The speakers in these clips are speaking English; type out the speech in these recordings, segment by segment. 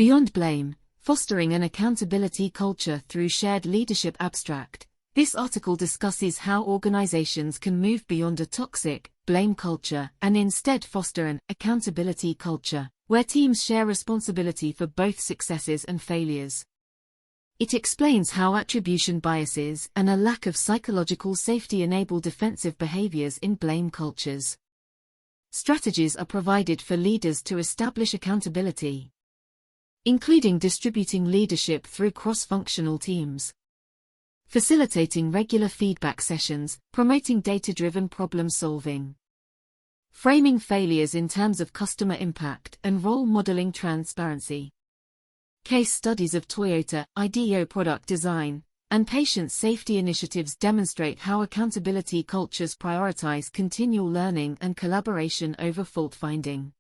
Beyond blame, fostering an accountability culture through shared leadership abstract. This article discusses how organizations can move beyond a toxic, blame culture and instead foster an accountability culture, where teams share responsibility for both successes and failures. It explains how attribution biases and a lack of psychological safety enable defensive behaviors in blame cultures. Strategies are provided for leaders to establish accountability, including distributing leadership through cross-functional teams, facilitating regular feedback sessions, promoting data-driven problem-solving, framing failures in terms of customer impact, and role modeling transparency. Case studies of Toyota, IDEO product design, and patient safety initiatives demonstrate how accountability cultures prioritize continual learning and collaboration over fault-finding.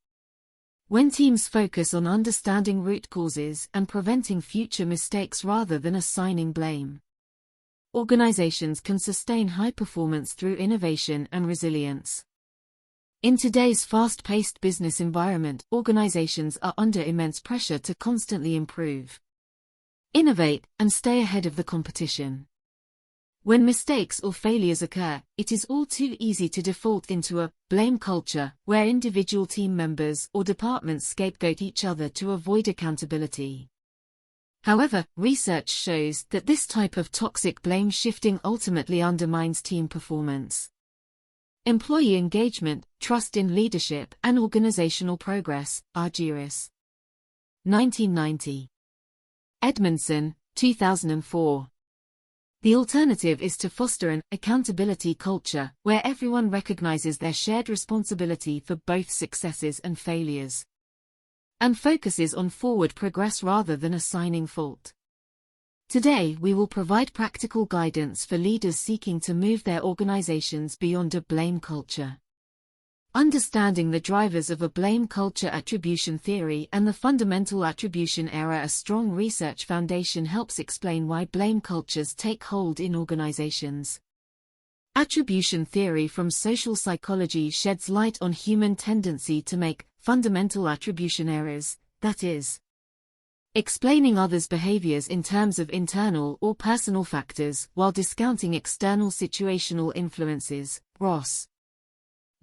When teams focus on understanding root causes and preventing future mistakes rather than assigning blame, organizations can sustain high performance through innovation and resilience. In today's fast-paced business environment, organizations are under immense pressure to constantly improve, innovate, and stay ahead of the competition. When mistakes or failures occur, it is all too easy to default into a blame culture, where individual team members or departments scapegoat each other to avoid accountability. However, research shows that this type of toxic blame shifting ultimately undermines team performance, employee engagement, trust in leadership, and organizational progress. Argyris. 1990. Edmondson, 2004. The alternative is to foster an accountability culture where everyone recognizes their shared responsibility for both successes and failures, and focuses on forward progress rather than assigning fault. Today we will provide practical guidance for leaders seeking to move their organizations beyond a blame culture. Understanding the drivers of a blame culture. Attribution theory and the fundamental attribution error. A strong research foundation helps explain why blame cultures take hold in organizations. Attribution theory from social psychology sheds light on human tendency to make fundamental attribution errors, that is, explaining others' behaviors in terms of internal or personal factors while discounting external situational influences. Ross.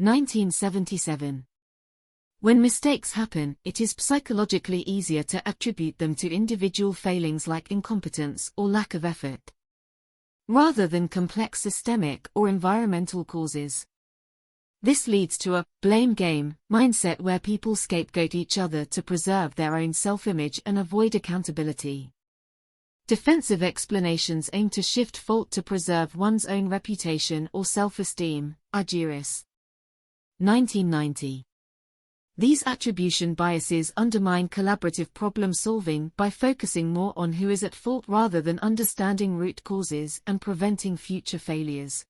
1977. When mistakes happen, it is psychologically easier to attribute them to individual failings like incompetence or lack of effort, rather than complex systemic or environmental causes. This leads to a blame game mindset where people scapegoat each other to preserve their own self-image and avoid accountability. Defensive explanations aim to shift fault to preserve one's own reputation or self-esteem. Argyris. 1990. These attribution biases undermine collaborative problem-solving by focusing more on who is at fault rather than understanding root causes and preventing future failures.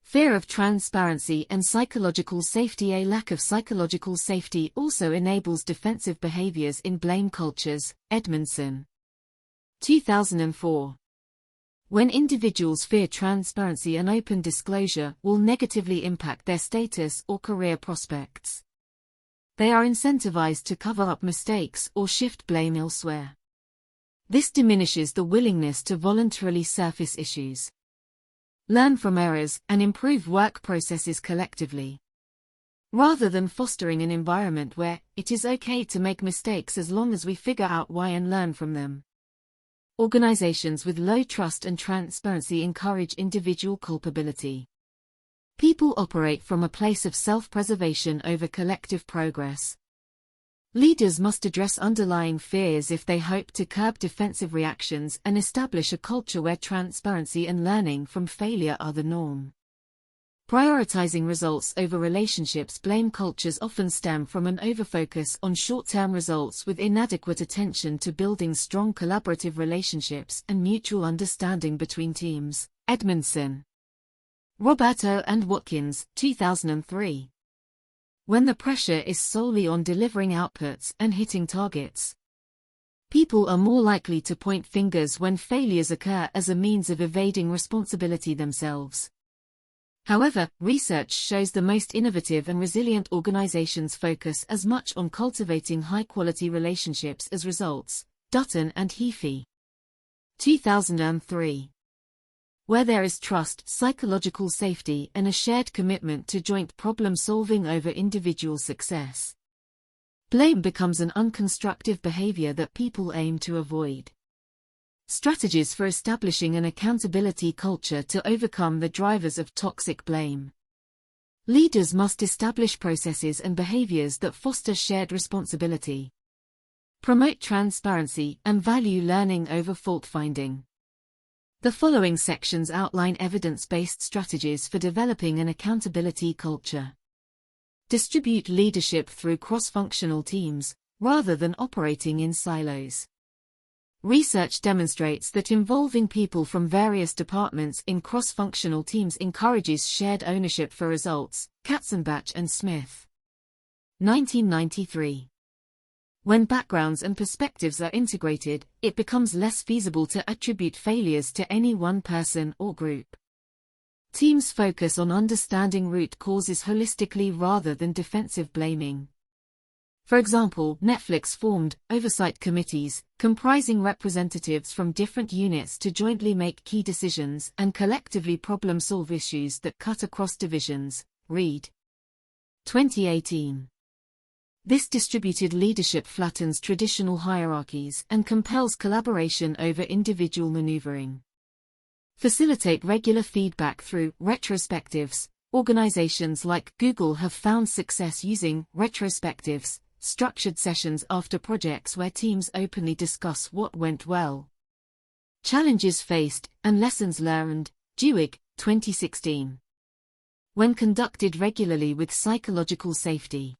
Fear of transparency and psychological safety. A lack of psychological safety also enables defensive behaviors in blame cultures. Edmondson. 2004. When individuals fear transparency and open disclosure will negatively impact their status or career prospects, they are incentivized to cover up mistakes or shift blame elsewhere. This diminishes the willingness to voluntarily surface issues, learn from errors, and improve work processes collectively, rather than fostering an environment where it is okay to make mistakes as long as we figure out why and learn from them. Organizations with low trust and transparency encourage individual culpability. People operate from a place of self-preservation over collective progress. Leaders must address underlying fears if they hope to curb defensive reactions and establish a culture where transparency and learning from failure are the norm. Prioritizing results over relationships. Blame cultures often stem from an overfocus on short-term results with inadequate attention to building strong collaborative relationships and mutual understanding between teams. Edmondson. Roberto and Watkins, 2003. When the pressure is solely on delivering outputs and hitting targets, people are more likely to point fingers when failures occur as a means of evading responsibility themselves. However, research shows the most innovative and resilient organizations focus as much on cultivating high-quality relationships as results. Dutton and Heafy. 2003. Where there is trust, psychological safety, and a shared commitment to joint problem-solving over individual success, blame becomes an unconstructive behavior that people aim to avoid. Strategies for establishing an accountability culture to overcome the drivers of toxic blame. Leaders must establish processes and behaviors that foster shared responsibility, promote transparency, and value learning over fault-finding. The following sections outline evidence-based strategies for developing an accountability culture. Distribute leadership through cross-functional teams, rather than operating in silos. Research demonstrates that involving people from various departments in cross-functional teams encourages shared ownership for results. Katzenbach and Smith. 1993. When backgrounds and perspectives are integrated, it becomes less feasible to attribute failures to any one person or group. Teams focus on understanding root causes holistically rather than defensive blaming. For example, Netflix formed oversight committees, comprising representatives from different units to jointly make key decisions and collectively problem-solve issues that cut across divisions. Reed. 2018. This distributed leadership flattens traditional hierarchies and compels collaboration over individual maneuvering. Facilitate regular feedback through retrospectives. Organizations like Google have found success using retrospectives, structured sessions after projects where teams openly discuss what went well, challenges faced, and lessons learned. Dewig, 2016. When conducted regularly with psychological safety.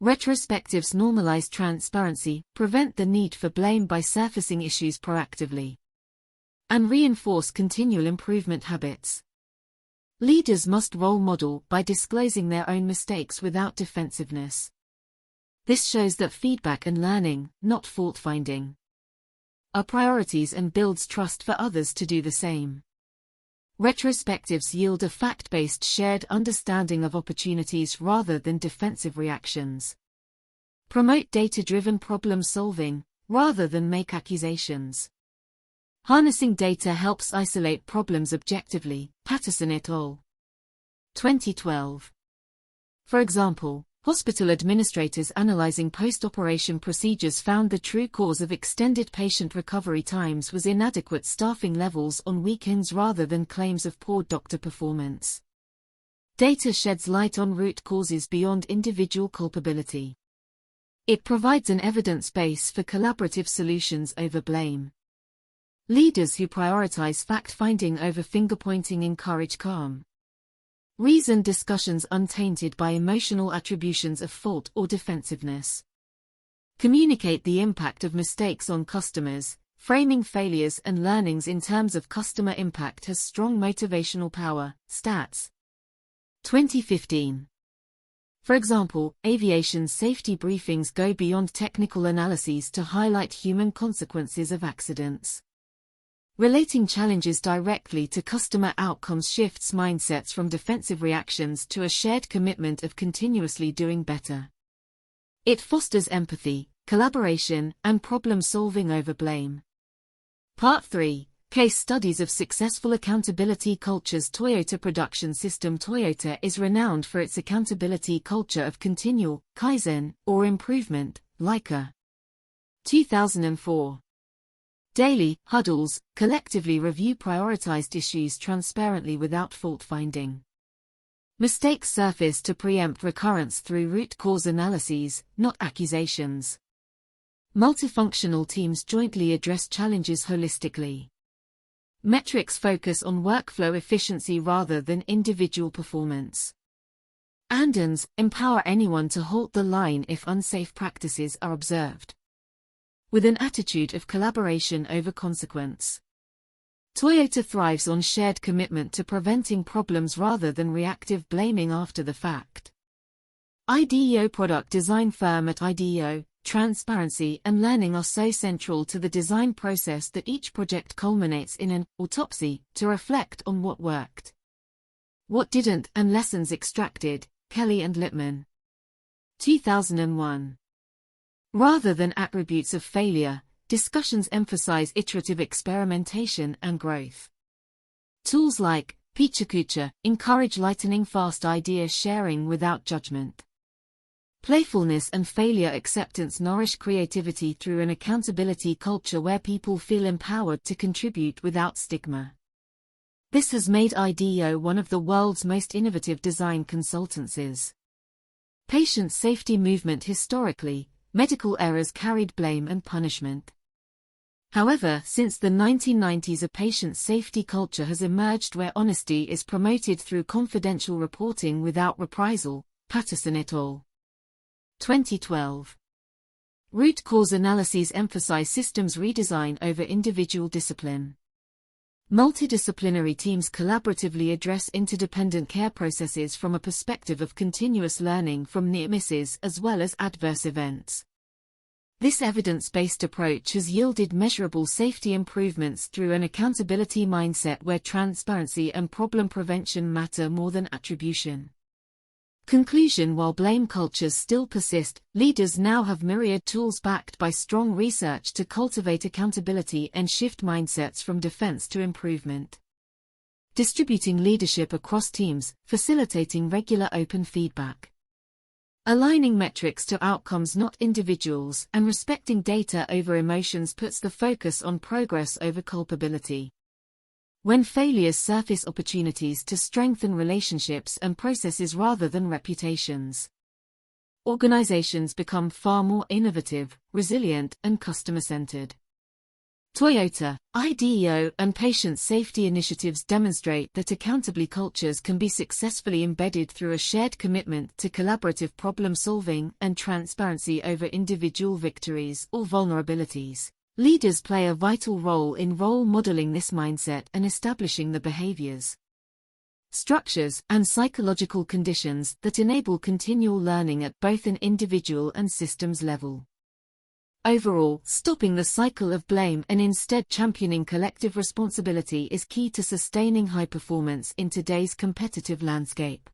Retrospectives normalize transparency, prevent the need for blame by surfacing issues proactively, and reinforce continual improvement habits. Leaders must role model by disclosing their own mistakes without defensiveness. This shows that feedback and learning, not fault-finding, are priorities and builds trust for others to do the same. Retrospectives yield a fact-based shared understanding of opportunities rather than defensive reactions. Promote data-driven problem-solving, rather than make accusations. Harnessing data helps isolate problems objectively. Patterson et al. 2012. For example, hospital administrators analyzing post-operation procedures found the true cause of extended patient recovery times was inadequate staffing levels on weekends rather than claims of poor doctor performance. Data sheds light on root causes beyond individual culpability. It provides an evidence base for collaborative solutions over blame. Leaders who prioritize fact-finding over finger-pointing encourage calm, reasoned discussions untainted by emotional attributions of fault or defensiveness. Communicate the impact of mistakes on customers. Framing failures and learnings in terms of customer impact has strong motivational power. Stats. 2015. For example, aviation safety briefings go beyond technical analyses to highlight human consequences of accidents. Relating challenges directly to customer outcomes shifts mindsets from defensive reactions to a shared commitment of continuously doing better. It fosters empathy, collaboration, and problem-solving over blame. Part 3. Case studies of successful accountability cultures. Toyota Production System. Toyota is renowned for its accountability culture of continual, Kaizen, or improvement. Leica. 2004. Daily huddles collectively review prioritized issues transparently without fault-finding. Mistakes surface to preempt recurrence through root cause analyses, not accusations. Multifunctional teams jointly address challenges holistically. Metrics focus on workflow efficiency rather than individual performance. Andons empower anyone to halt the line if unsafe practices are observed, with an attitude of collaboration over consequence. Toyota thrives on shared commitment to preventing problems rather than reactive blaming after the fact. IDEO product design firm. At IDEO, transparency and learning are so central to the design process that each project culminates in an autopsy to reflect on what worked, What Didn't and Lessons Extracted, Kelly and Lippman. 2001. Rather than attributes of failure, discussions emphasize iterative experimentation and growth. Tools like Pichakucha encourage lightning-fast idea sharing without judgment. Playfulness and failure acceptance nourish creativity through an accountability culture where people feel empowered to contribute without stigma. This has made IDEO one of the world's most innovative design consultancies. Patient safety movement. Historically, medical errors carried blame and punishment. However, since the 1990s, a patient safety culture has emerged where honesty is promoted through confidential reporting without reprisal. Patterson et al. 2012. Root cause analyses emphasize systems redesign over individual discipline. Multidisciplinary teams collaboratively address interdependent care processes from a perspective of continuous learning from near misses as well as adverse events. This evidence-based approach has yielded measurable safety improvements through an accountability mindset where transparency and problem prevention matter more than attribution. Conclusion: while blame cultures still persist, leaders now have myriad tools backed by strong research to cultivate accountability and shift mindsets from defense to improvement. Distributing leadership across teams, facilitating regular open feedback. Aligning metrics to outcomes not individuals, and respecting data over emotions puts the focus on progress over culpability. When failures surface opportunities to strengthen relationships and processes rather than reputations. Organizations become far more innovative, resilient, and customer-centered. Toyota, IDEO, and patient safety initiatives demonstrate that accountability cultures can be successfully embedded through a shared commitment to collaborative problem-solving and transparency over individual victories or vulnerabilities. Leaders play a vital role in role modeling this mindset and establishing the behaviors, structures, and psychological conditions that enable continual learning at both an individual and systems level. Overall, stopping the cycle of blame and instead championing collective responsibility is key to sustaining high performance in today's competitive landscape.